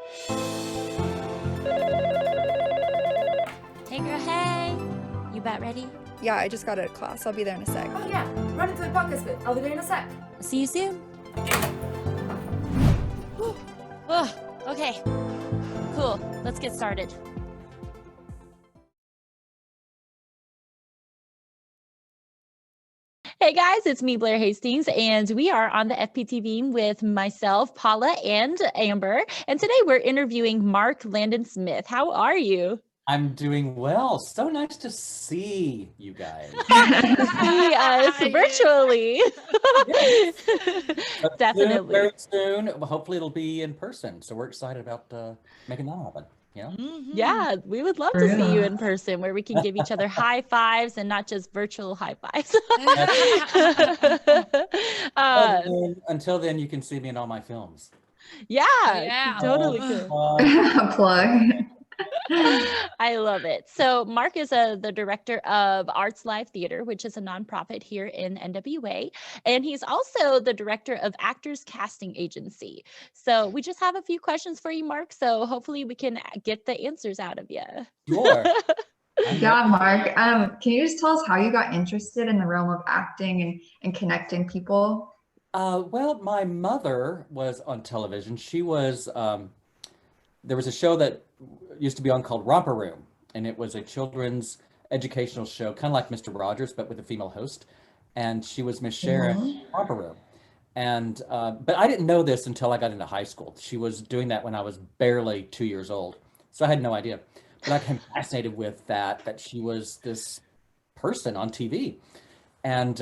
Hey girl, hey! You about ready? Yeah, I just got out of class. I'll be there in a sec. Oh yeah, run into the podcast bit. I'll be there in a sec. See you soon. Oh, okay. Cool. Let's get started. Hey guys, it's me, Blaire Hastings, and we are on the FPTV with myself, Paula, and Amber. And today we're interviewing Mark Landon Smith. How are you? I'm doing well. So nice to see you guys. See us virtually. But Definitely. very soon. Hopefully it'll be in person. So we're excited about making that happen. Yeah. Yeah, we would love to see you in person where we can give each other high fives and not just virtual high fives. Until then, you can see me in all my films. Yeah, totally cool. Plug. I love it. So Mark is the director of Arts Live Theater, which is a nonprofit here in NWA. And he's also the director of Actors Casting Agency. So we just have a few questions for you, Mark. So hopefully we can get the answers out of you. Sure. Yeah, Mark. Can you just tell us how you got interested in the realm of acting and connecting people? Well, my mother was on television. She was, there was a show that used to be on called Romper Room, and it was a children's educational show, kind of like Mr. Rogers, but with a female host. And she was Miss Sharon in Romper Room. And, but I didn't know this until I got into high school. She was doing that when I was barely 2 years old. So I had no idea. But I became fascinated with that she was this person on TV. And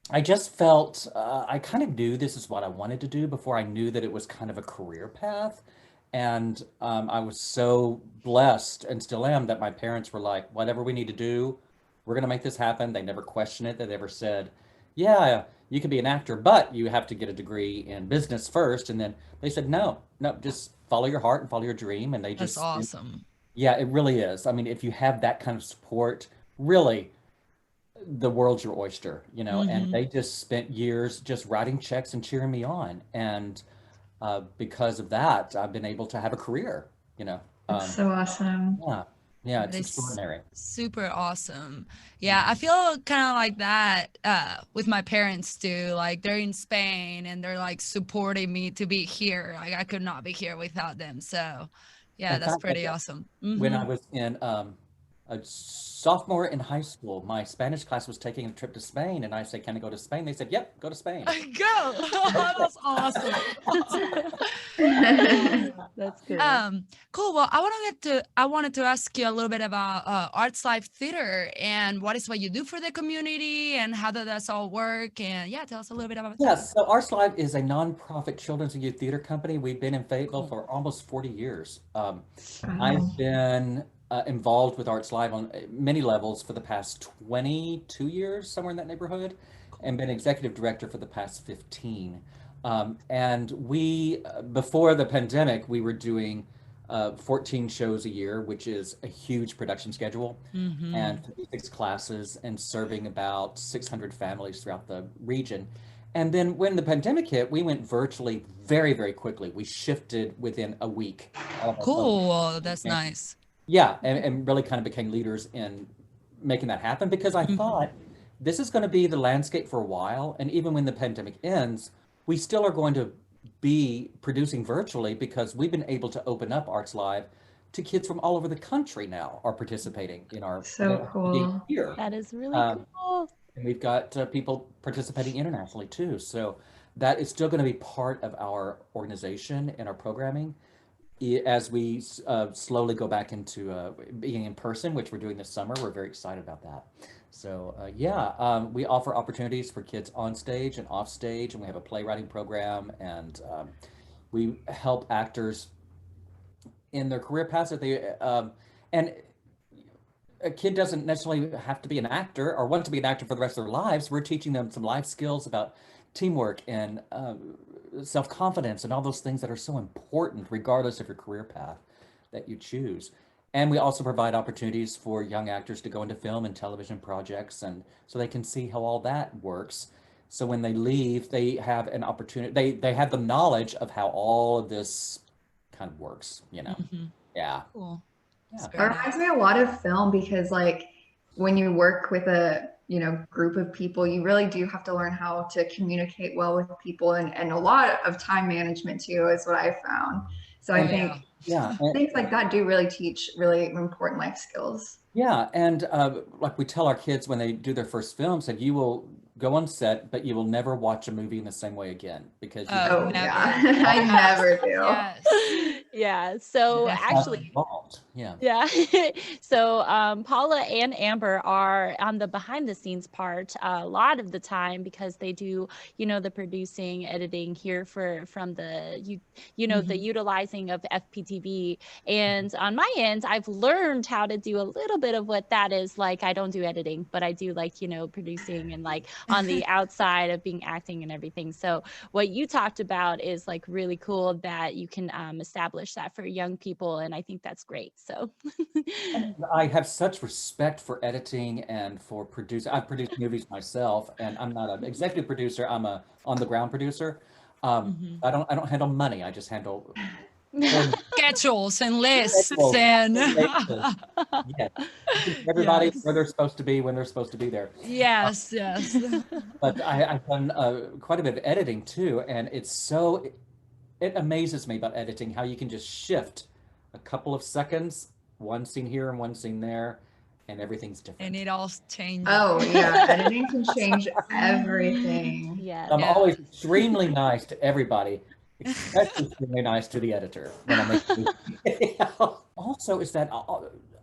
I just felt, I kind of knew this is what I wanted to do before I knew that it was kind of a career path. And I was so blessed and still am that my parents were like, whatever we need to do, we're going to make this happen. They never questioned it. They never said, yeah, you can be an actor, but you have to get a degree in business first. And then they said, no, just follow your heart and follow your dream. And they just, That's awesome. Yeah, it really is. I mean, if you have that kind of support, really, the world's your oyster, and they just spent years just writing checks and cheering me on. And because of that, I've been able to have a career, That's so awesome. Yeah, it's It's extraordinary. super awesome. Yeah, I feel kind of like that with my parents too. Like they're in Spain and they're like supporting me to be here. Like I could not be here without them. So yeah, In that's fact, pretty awesome. when I was in a sophomore in high school, my Spanish class was taking a trip to Spain, and I said, "Can I go to Spain?" They said, "Yep, go to Spain." Go. That's awesome. That's good. Cool. Well, I wanted to ask you a little bit about Arts Live Theater and what you do for the community and how does that all work? And yeah, tell us a little bit about that. Yes, so Arts Live is a nonprofit children's and youth theater company. We've been in Fayetteville for almost 40 years. I've been involved with Arts Live on many levels for the past 22 years, somewhere in that neighborhood, and been executive director for the past 15. And we, before the pandemic, we were doing 14 shows a year, which is a huge production schedule, and 56 classes and serving about 600 families throughout the region. And then when the pandemic hit, we went virtually very, very quickly. We shifted within a week. Cool. That's nice. Yeah, and really kind of became leaders in making that happen because I thought this is going to be the landscape for a while. And even when the pandemic ends, we still are going to be producing virtually because we've been able to open up Arts Live to kids from all over the country now are participating in our So cool. here. That is really cool. And we've got people participating internationally too. So that is still going to be part of our organization and our programming as we slowly go back into being in person, which we're doing this summer. We're very excited about that. So we offer opportunities for kids on stage and off stage, and we have a playwriting program, and we help actors in their career paths that they and a kid doesn't necessarily have to be an actor or want to be an actor for the rest of their lives. We're teaching them some life skills about teamwork and self-confidence and all those things that are so important regardless of your career path that you choose. And we also provide opportunities for young actors to go into film and television projects, and so they can see how all that works. So when they leave, they have an opportunity, they have the knowledge of how all of this kind of works, you know. Mhm. Yeah. Cool. That's Yeah. It very reminds nice. me a lot of film because like when you work with a group of people, you really do have to learn how to communicate well with people and a lot of time management too is what I found. So I Oh And yeah. think yeah, things like that do really teach really important life skills. yeah, and like we tell our kids when they do their first films that you will go on set, but you will never watch a movie in the same way again because you Oh, Oh never. yeah, I Yes. never do. Yes. Yeah. So actually, involved. Yeah. yeah. So Paula and Amber are on the behind the scenes part a lot of the time because they do, the producing, editing here from the the Mhm. utilizing of FPTV. And on my end, I've learned how to do a little bit of what that is like. I don't do editing, but I do like, producing and like on the outside of being acting and everything. So what you talked about is like really cool that you can establish that for young people. And I think that's great. So I have such respect for editing and for producing. I've produced movies myself, and I'm not an executive producer. I'm a on the ground producer. Mhm. I don't handle money. I just handle coordination, Schedules and lists schedules, and coordination. Yes, everybody yes. where they're supposed to be when they're supposed to be there. Yes, yes. But I've done quite a bit of editing too, and it amazes me about editing how you can just shift a couple of seconds, one scene here and one scene there, and everything's And different. it all changes. Oh yeah, editing can change everything. Yes. I'm Yeah. always extremely nice to everybody, especially extremely nice to the editor when I make the movie. Also, is that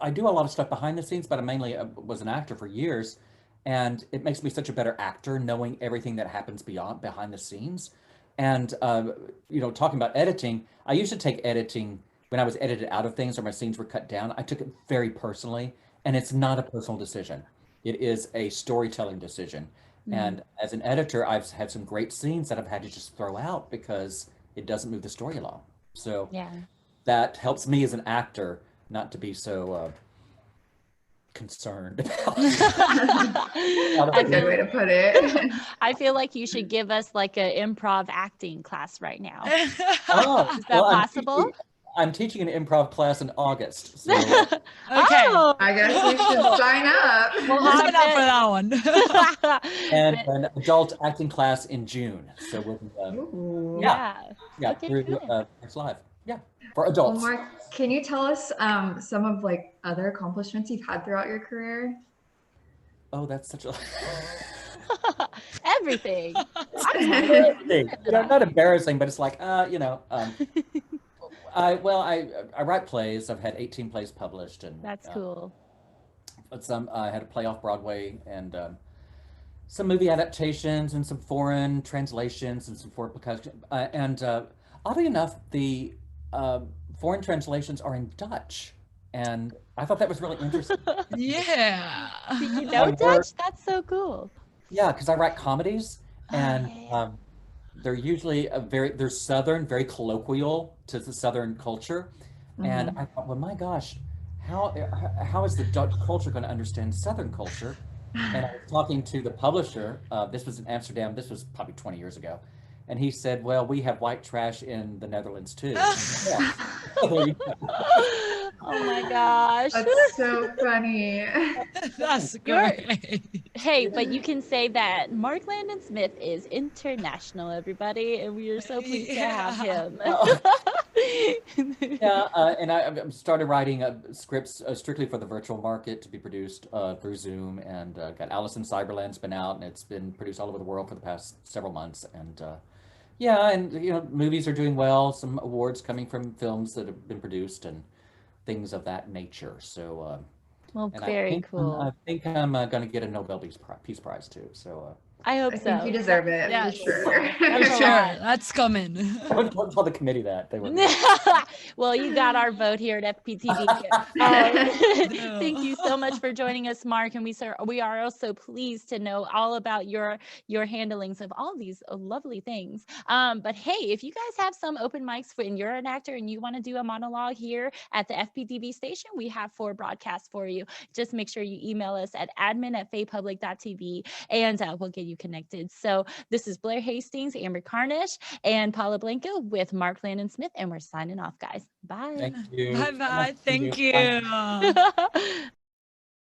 I do a lot of stuff behind the scenes, but I mainly was an actor for years, and it makes me such a better actor knowing everything that happens behind the scenes. And talking about editing, I used to take editing when I was edited out of things or my scenes were cut down. I took it very personally, and it's not a personal decision. It is a storytelling decision. And as an editor, I've had some great scenes that I've had to just throw out because it doesn't move the story along. So Yeah. that helps me as an actor not to be so concerned about That's a good way to put it. I feel like you should give us like an improv acting class right now. Oh, Is that possible? I'm teaching an improv class in August. So Okay. Oh, I guess we should sign up. We'll We'll hop sign up for in. that one. and an adult acting class in June. So we'll be Ooh. yeah Okay, through good. First Live. Yeah, for Well, adults. Mark, can you tell us some of like other accomplishments you've had throughout your career? Oh, that's such a Everything. thing. Not embarrassing, but it's like I write plays. I've had 18 plays published, and That's cool. but I had a play off Broadway and some movie adaptations and some foreign translations and some foreign percussion. Oddly enough, the foreign translations are in Dutch, and I thought that was really interesting. Yeah. Do you I know work- Dutch? That's so cool. Yeah, because I write comedies, Oh, and yeah. they're usually they're Southern, very colloquial to the Southern culture. And I thought, well, my gosh, how is the Dutch culture going to understand Southern culture? And I was talking to the publisher. This was in Amsterdam. This was probably 20 years ago. And he said, well, we have white trash in the Netherlands too. Yeah. There you go. Oh my gosh. That's so funny. That's You're- great. Hey, but you can say that Mark Landon Smith is international, everybody, and we are so pleased to have him. Yeah, and I started writing scripts strictly for the virtual market to be produced through Zoom, and got Alice in Cyberland's been out, and it's been produced all over the world for the past several months. And movies are doing well. Some awards coming from films that have been produced and things of that nature. So, Well, and very cool. I think I'm going to get a Nobel Peace Prize too. So. I hope I so. think you deserve it Yes. for sure. That's a Sure, lot. that's coming. Don't tell the committee that. They were. Well, you got our vote here at FPTV. Thank you so much for joining us, Mark. And we are also pleased to know all about your handlings of all these lovely things. But hey, if you guys have some open mics and you're an actor and you want to do a monologue here at the FPTV station, we have 4 broadcasts for you. Just make sure you email us at admin@faypublic.tv and we'll get you you connected. So this is Blaire Hastings, Amber Karnish, and Paula Blanco with Mark Landon Smith, and we're signing off, guys. Bye. Thank you. Bye So much bye. to you. Thank Bye. you.